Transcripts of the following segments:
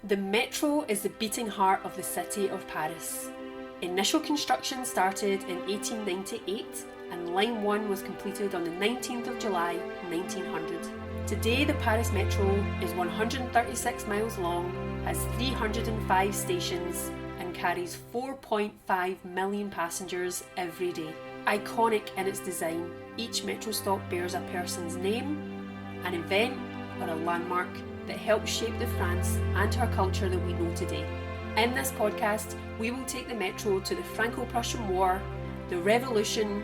The metro is the beating heart of the city of Paris. Initial construction started in 1898 and Line 1 was completed on the 19th of July 1900. Today the Paris Metro is 136 miles long, has 305 stations and carries 4.5 million passengers every day. Iconic in its design, each metro stop bears a person's name, an event or a landmark that helped shape the France and her culture that we know today. In this podcast, we will take the metro to the Franco-Prussian War, the Revolution,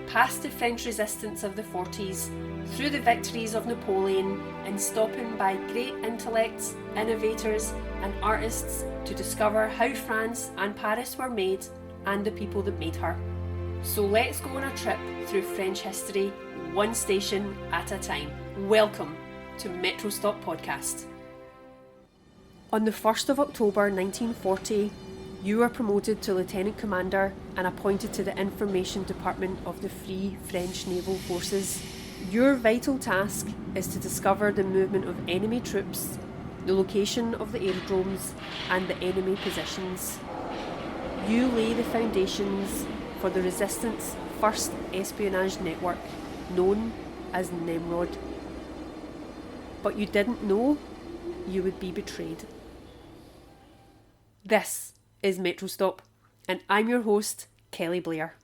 past the French resistance of the 40s, through the victories of Napoleon, and stopping by great intellects, innovators and artists to discover how France and Paris were made and the people that made her. So let's go on a trip through French history, one station at a time. Welcome to Metro Stop Podcast. On the 1st of October 1940, you were promoted to Lieutenant Commander and appointed to the Information Department of the Free French Naval Forces. Your vital task is to discover the movement of enemy troops, the location of the aerodromes and the enemy positions. You lay the foundations for the Resistance First Espionage Network, known as Nemrod. But you didn't know you would be betrayed. This is Metro Stop, and I'm your host, Kelly Blair.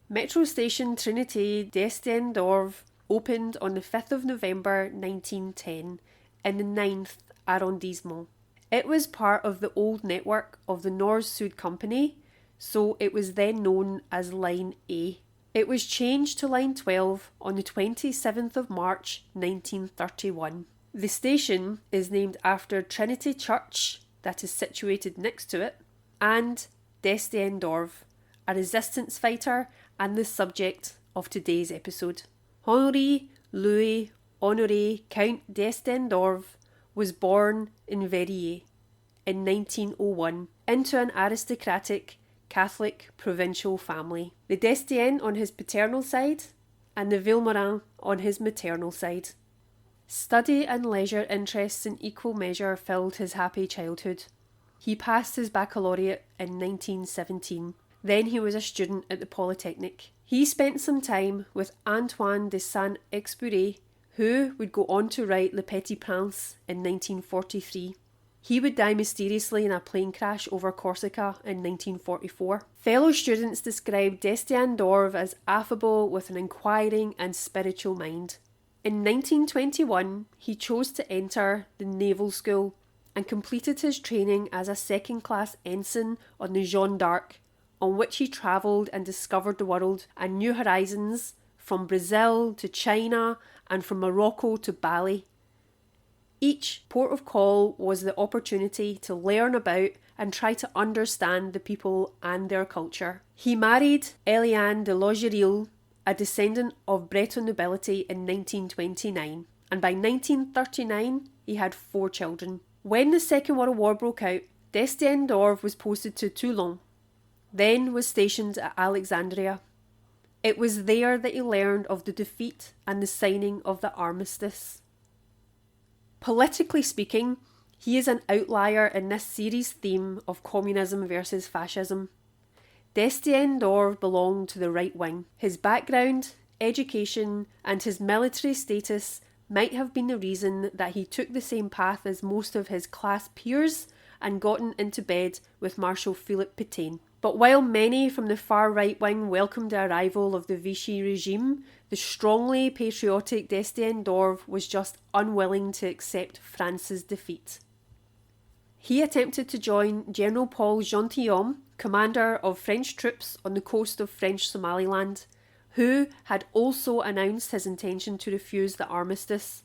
Metro station Trinitie D'Estienne D'Orves opened on the 5th of November 1910 in the 9th arrondissement. It was part of the old network of the Nord-Sud Company, so it was then known as Line A. It was changed to Line 12 on the 27th of March 1931. The station is named after Trinity Church, that is situated next to it, and D'Estienne D'Orves, a resistance fighter and the subject of today's episode. Henri Louis Honoré Count D'Estienne D'Orves was born in Verrières in 1901 into an aristocratic Catholic provincial family. The D'Estienne on his paternal side and the Vilmorin on his maternal side. Study and leisure interests in equal measure filled his happy childhood. He passed his baccalaureate in 1917. Then he was a student at the Polytechnic. He spent some time with Antoine de Saint-Exupéry, who would go on to write Le Petit Prince in 1943. He would die mysteriously in a plane crash over Corsica in 1944. Fellow students described D'Estienne D'Orves as affable with an inquiring and spiritual mind. In 1921, he chose to enter the Naval School and completed his training as a second-class ensign on the Jeanne d'Arc, on which he travelled and discovered the world and new horizons from Brazil to China and from Morocco to Bali. Each port of call was the opportunity to learn about and try to understand the people and their culture. He married Eliane de Logeril, a descendant of Breton nobility, in 1929, and by 1939 he had 4 children. When the Second World War broke out, D'Estienne D'Orves was posted to Toulon, then was stationed at Alexandria. It was there that he learned of the defeat and the signing of the armistice. Politically speaking, he is an outlier in this series' theme of communism versus fascism. D'Estienne D'Orves belonged to the right wing. His background, education and his military status might have been the reason that he took the same path as most of his class peers and gotten into bed with Marshal Philippe Pétain. But while many from the far right wing welcomed the arrival of the Vichy regime, the strongly patriotic D'Estienne D'Orves was just unwilling to accept France's defeat. He attempted to join General Paul Gentilhomme, commander of French troops on the coast of French Somaliland, who had also announced his intention to refuse the armistice,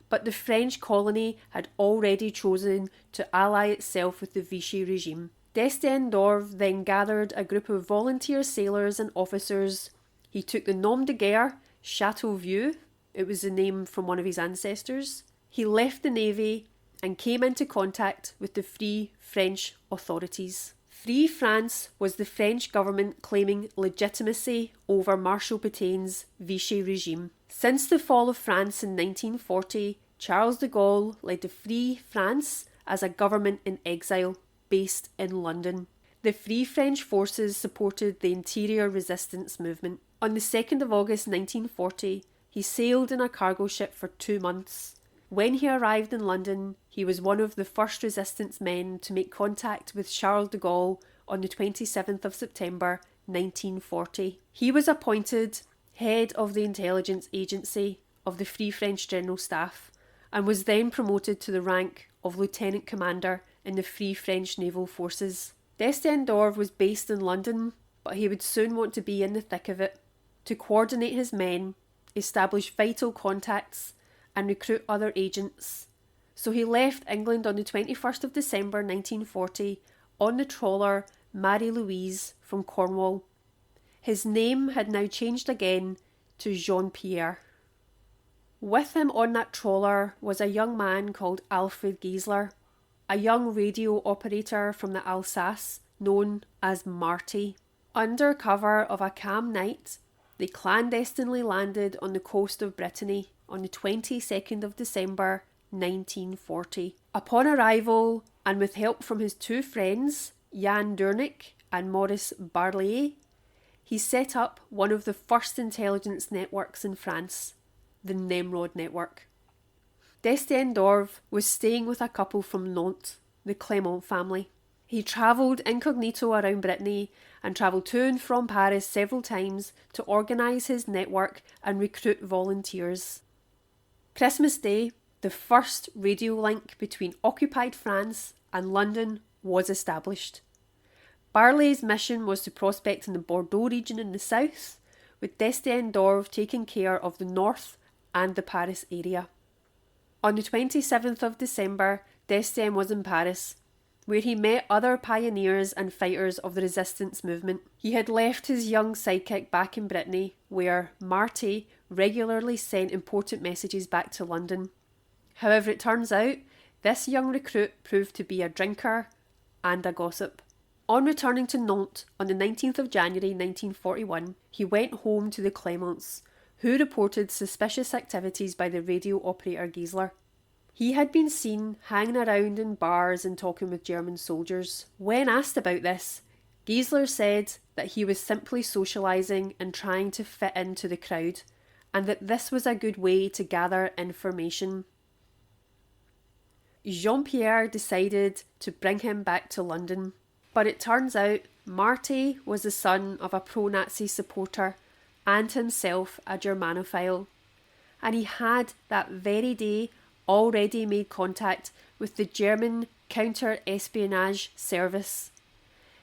but the French colony had already chosen to ally itself with the Vichy regime. D'Estienne D'Orves then gathered a group of volunteer sailors and officers. He took the nom de guerre, Chateau Vieux, it was the name from one of his ancestors. He left the navy and came into contact with the Free French authorities. Free France was the French government claiming legitimacy over Marshal Pétain's Vichy regime. Since the fall of France in 1940, Charles de Gaulle led the Free France, as a government in exile based in London. The Free French forces supported the interior resistance movement. On the 2nd of August 1940, he sailed in a cargo ship for 2 months. When he arrived in London, he was one of the first resistance men to make contact with Charles de Gaulle on the 27th of September 1940. He was appointed head of the intelligence agency of the Free French General Staff and was then promoted to the rank of Lieutenant Commander in the Free French Naval Forces. D'Estienne D'Orves was based in London, but he would soon want to be in the thick of it, to coordinate his men, establish vital contacts and recruit other agents. So he left England on the 21st of December 1940 on the trawler Marie-Louise from Cornwall. His name had now changed again to Jean-Pierre. With him on that trawler was a young man called Alfred Giesler, a young radio operator from the Alsace known as Marty. Under cover of a calm night, they clandestinely landed on the coast of Brittany on the 22nd of December 1940. Upon arrival, and with help from his 2 friends, Jan Durnik and Maurice Barlier, he set up one of the first intelligence networks in France, the Nemrod network. D'Estienne D'Orves was staying with a couple from Nantes, the Clément family. He travelled incognito around Brittany and travelled to and from Paris several times to organise his network and recruit volunteers. Christmas Day, the first radio link between occupied France and London was established. Barley's mission was to prospect in the Bordeaux region in the south, with D'Estienne D'Orves taking care of the north and the Paris area. On the 27th of December, D'Estienne was in Paris, where he met other pioneers and fighters of the resistance movement. He had left his young sidekick back in Brittany, where Marty regularly sent important messages back to London. However, it turns out this young recruit proved to be a drinker and a gossip. On returning to Nantes on the 19th of January 1941, he went home to the Cléments, who reported suspicious activities by the radio operator Giesler. He had been seen hanging around in bars and talking with German soldiers. When asked about this, Giesler said that he was simply socialising and trying to fit into the crowd, and that this was a good way to gather information. Jean-Pierre decided to bring him back to London, but it turns out Marty was the son of a pro-Nazi supporter and himself a Germanophile, and he had that very day already made contact with the German counter-espionage service.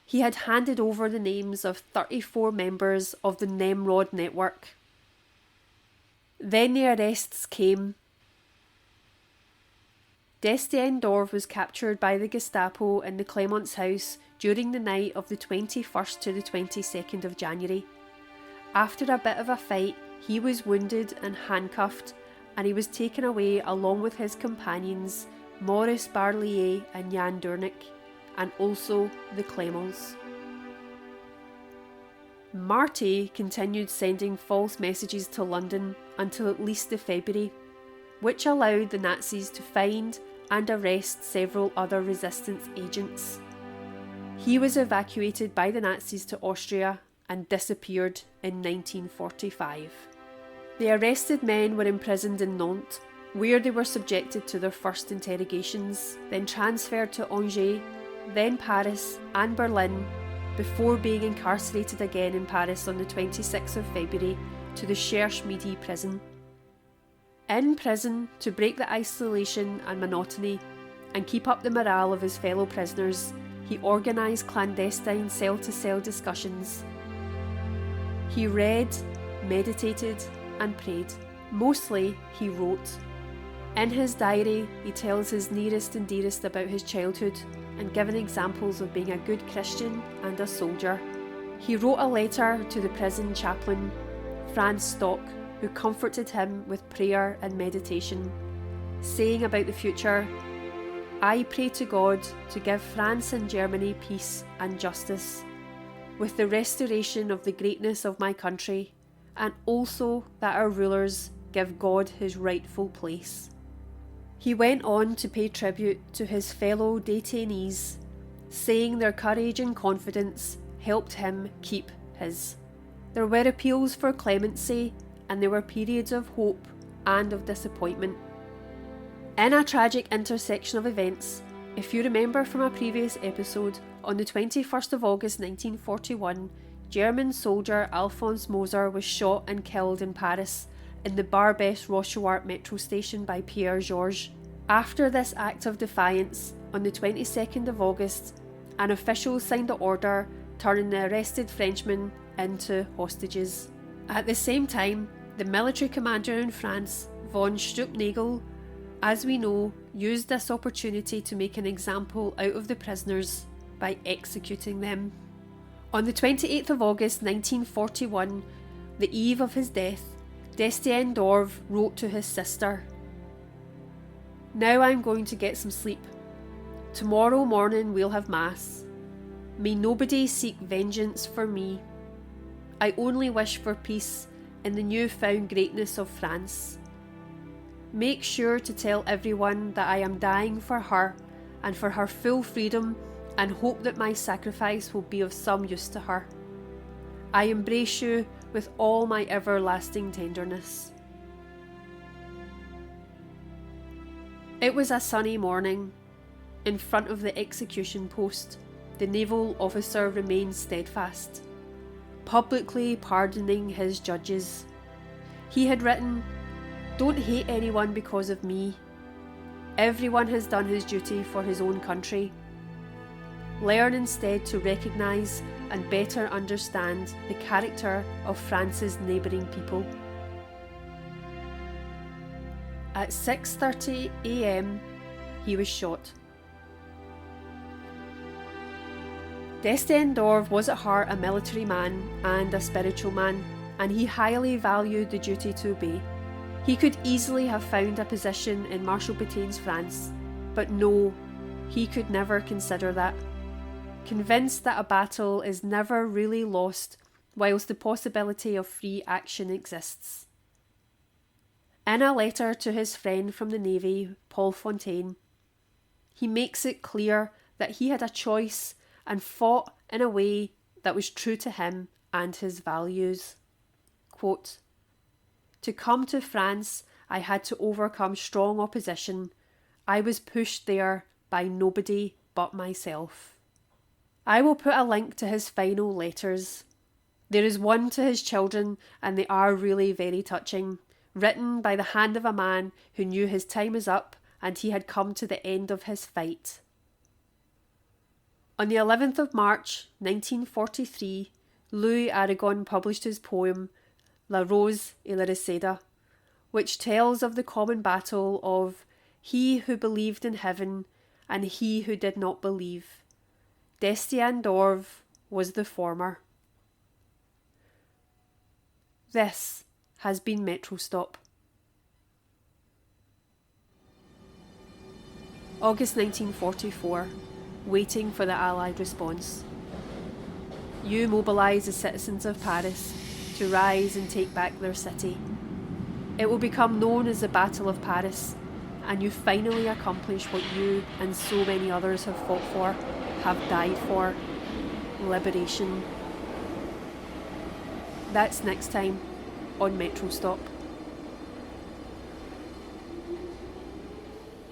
He had handed over the names of 34 members of the Nemrod network. Then the arrests came. D'Estienne D'Orves was captured by the Gestapo in the Cléments house during the night of the 21st to the 22nd of January. After a bit of a fight, he was wounded and handcuffed, and he was taken away along with his companions Maurice Barlier and Jan Durnik, and also the Cléments. Marty continued sending false messages to London until at least the February, which allowed the Nazis to find and arrest several other resistance agents. He was evacuated by the Nazis to Austria and disappeared in 1945. The arrested men were imprisoned in Nantes, where they were subjected to their first interrogations, then transferred to Angers, then Paris and Berlin, before being incarcerated again in Paris on the 26th of February to the Cherche Midi prison. In prison, to break the isolation and monotony and keep up the morale of his fellow prisoners, he organised clandestine cell-to-cell discussions. He read, meditated and prayed. Mostly he wrote. In his diary, he tells his nearest and dearest about his childhood and given examples of being a good Christian and a soldier. He wrote a letter to the prison chaplain, Franz Stock, who comforted him with prayer and meditation, saying about the future, "I pray to God to give France and Germany peace and justice, with the restoration of the greatness of my country, and also that our rulers give God his rightful place." He went on to pay tribute to his fellow detainees, saying their courage and confidence helped him keep his. There were appeals for clemency, and there were periods of hope and of disappointment. In a tragic intersection of events, if you remember from a previous episode, on the 21st of August 1941, German soldier Alphonse Moser was shot and killed in Paris in the Barbès-Rochechouart metro station by Pierre Georges. After this act of defiance, on the 22nd of August, an official signed an order turning the arrested Frenchmen into hostages. At the same time, the military commander in France, von Strup-Nagel, as we know, used this opportunity to make an example out of the prisoners by executing them. On the 28th of August 1941, the eve of his death, D'Estienne D'Orves wrote to his sister, "Now I'm going to get some sleep. Tomorrow morning we'll have Mass. May nobody seek vengeance for me. I only wish for peace in the newfound greatness of France. Make sure to tell everyone that I am dying for her and for her full freedom, and hope that my sacrifice will be of some use to her. I embrace you with all my everlasting tenderness." It was a sunny morning. In front of the execution post, the naval officer remained steadfast, publicly pardoning his judges. He had written, "Don't hate anyone because of me. Everyone has done his duty for his own country. Learn instead to recognise and better understand the character of France's neighbouring people." At 6:30 a.m, he was shot. D'Estienne D'Orves was at heart a military man and a spiritual man, and he highly valued the duty to obey. He could easily have found a position in Marshal Petain's France, but no, he could never consider that. Convinced that a battle is never really lost whilst the possibility of free action exists. In a letter to his friend from the Navy, Paul Fontaine, he makes it clear that he had a choice and fought in a way that was true to him and his values. Quote, "To come to France, I had to overcome strong opposition. I was pushed there by nobody but myself." I will put a link to his final letters. There is one to his children, and they are really very touching, written by the hand of a man who knew his time was up and he had come to the end of his fight. On the 11th of March 1943, Louis Aragon published his poem La Rose et la Reseda, which tells of the common battle of he who believed in heaven and he who did not believe. D'Estienne D'Orves was the former. This has been Metro Stop. August 1944, waiting for the Allied response. You mobilise the citizens of Paris to rise and take back their city. It will become known as the Battle of Paris, and you finally accomplish what you and so many others have fought for, have died for: liberation. That's next time on Metro Stop.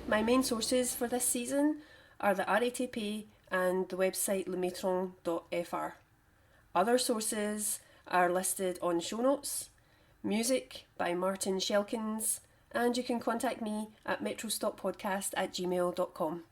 My main sources for this season are the RATP and the website lemetron.fr. Other sources are listed on show notes. Music by Martin Shelkins, and you can contact me at metrostoppodcast@gmail.com.